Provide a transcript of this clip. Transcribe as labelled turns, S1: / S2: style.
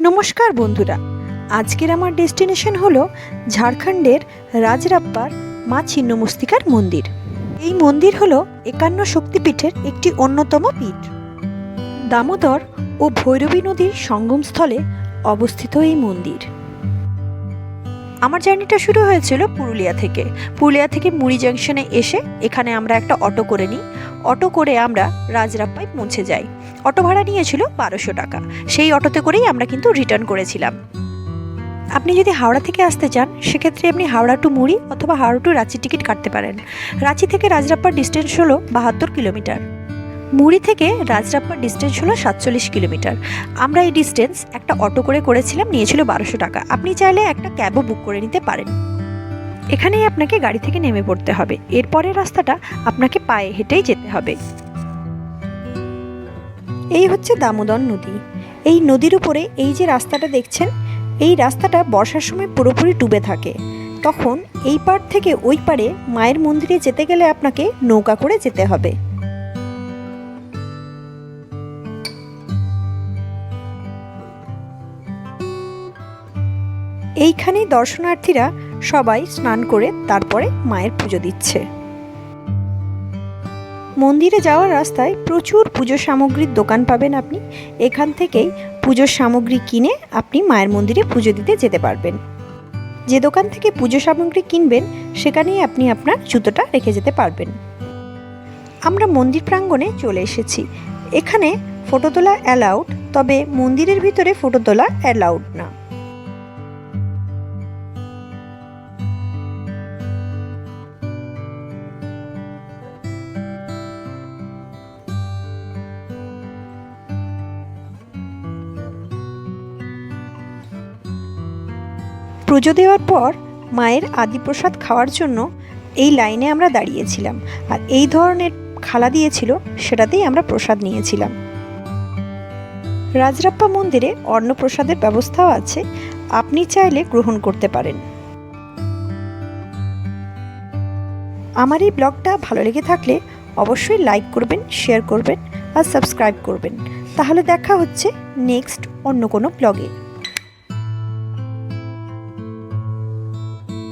S1: নমস্কার বন্ধুরা, আজকের আমার ডেস্টিনেশন হলো ঝাড়খণ্ডের রাজরাপ্পার মা ছিন্নমস্তিকার মন্দির। এই মন্দির হলো 51 শক্তিপীঠের একটি অন্যতম পীঠ। দামোদর ও ভৈরবী নদীর সঙ্গমস্থলে অবস্থিত এই মন্দির। আমার জার্নিটা শুরু হয়েছিল পুরুলিয়া থেকে মুড়ি জাংশনে এসে এখানে আমরা একটা অটো করে নিই। অটো করে আমরা রাজরাপ্পায় পৌঁছে যাই। অটো ভাড়া নিয়েছিল 1200 টাকা। সেই অটোতে করেই আমরা কিন্তু রিটার্ন করেছিলাম। আপনি যদি হাওড়া থেকে আসতে চান সেক্ষেত্রে আপনি হাওড়া টু মুড়ি অথবা হাওড়া টু রাঁচি টিকিট কাটতে পারেন। রাঁচি থেকে রাজরাপ্পার ডিস্টেন্স হলো 72 কিলোমিটার। মুড়ি থেকে রাজরাপ্পার ডিস্টেন্স হলো 47 কিলোমিটার। আমরা এই ডিস্টেন্স একটা অটো করে করেছিলাম, নিয়েছিল 1200 টাকা। আপনি চাইলে একটা ক্যাবও বুক করে নিতে পারেন। এখানেই আপনাকে গাড়ি থেকে নেমে পড়তে হবে। এরপরের রাস্তাটা আপনাকে পায়ে হেঁটেই যেতে হবে। এই হচ্ছে দামোদর নদী। এই নদীর উপরে এই যে রাস্তাটা দেখছেন, এই রাস্তাটা বর্ষার সময় পুরোপুরি ডুবে থাকে। তখন এই পার থেকে ওই পারে মায়ের মন্দিরে যেতে গেলে আপনাকে নৌকা করে যেতে হবে। এইখানেই দর্শনার্থীরা সবাই স্নান করে তারপরে মায়ের পুজো দিচ্ছে। মন্দিরে যাওয়ার রাস্তায় প্রচুর পুজো সামগ্রীর দোকান পাবেন আপনি। এখান থেকেই পুজোর সামগ্রী কিনে আপনি মায়ের মন্দিরে পুজো দিতে যেতে পারবেন। যে দোকান থেকে পুজো সামগ্রী কিনবেন সেখানেই আপনি আপনার জুতোটা রেখে যেতে পারবেন। আমরা মন্দির প্রাঙ্গণে চলে এসেছি। এখানে ফটো তোলা অ্যালাউড, তবে মন্দিরের ভিতরে ফটো তোলা অ্যালাউড না। পুজো দেওয়ার পর মায়ের আদিপ্রসাদ খাওয়ার জন্য এই লাইনে আমরা দাঁড়িয়েছিলাম, আর এই ধরনের খালা দিয়েছিল, সেটাতেই আমরা প্রসাদ নিয়েছিলাম। রাজরাপ্পা মন্দিরে অন্নপ্রসাদের ব্যবস্থাও আছে, আপনি চাইলে গ্রহণ করতে পারেন। আমার এই ব্লগটা ভালো লেগে থাকলে অবশ্যই লাইক করবেন, শেয়ার করবেন আর সাবস্ক্রাইব করবেন। তাহলে দেখা হচ্ছে নেক্সট অন্য কোনো ব্লগে।